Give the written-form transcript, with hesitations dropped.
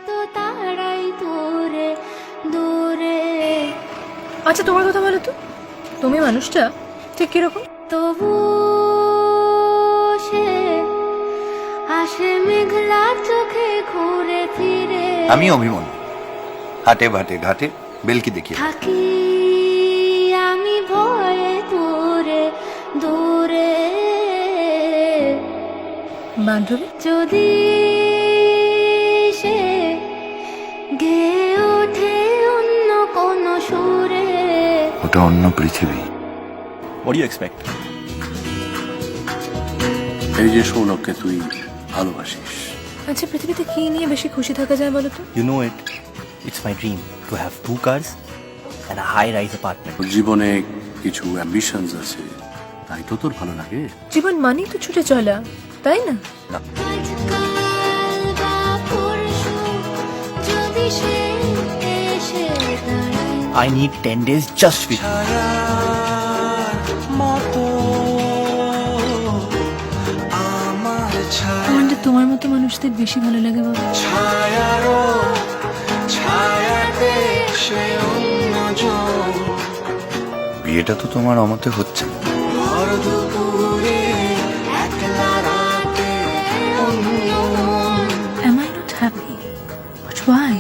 কত তারাই দূরে দূরে। আচ্ছা তোমার কথা বলো তো, তুমি মানুষটা ঠিক কিরকম? তবু সে আসে মেঘলা চোখে ঘুরে ফিরে। আমি অভিমন, হাটে ভাটে ঘাটে বেলকি দেখি। থাকি আমি ভয়ে দূরে দূরে। বান্ধবী যদি সে গেয়ে ওঠে অন্য কোন সুরে। ওটা অন্য পৃথিবী। What do you expect? এই যে সৌনককে তুই ভালোবাসিস, আচ্ছা পৃথিবীতে কি নিয়ে বেশি খুশি থাকা যায় বলো তো? You know it. It's my dream to have 2 cars and a high-rise apartment. তোর জীবনে কিছু অ্যাম্বিশনস আছে, তাই তো তোর ভালো লাগে। জীবন মানেই তো ছুটে চলা, তাই না? আজকাল বা পরশু যদি সে এসে দাঁড়ায়। I need 10 days just with you. আমার যে তোমার মতো মানুষদের বেশি ভালো লাগে বাবা। বিয়েটা তো তোমার অমতে হচ্ছে না। Am I not happy? But why?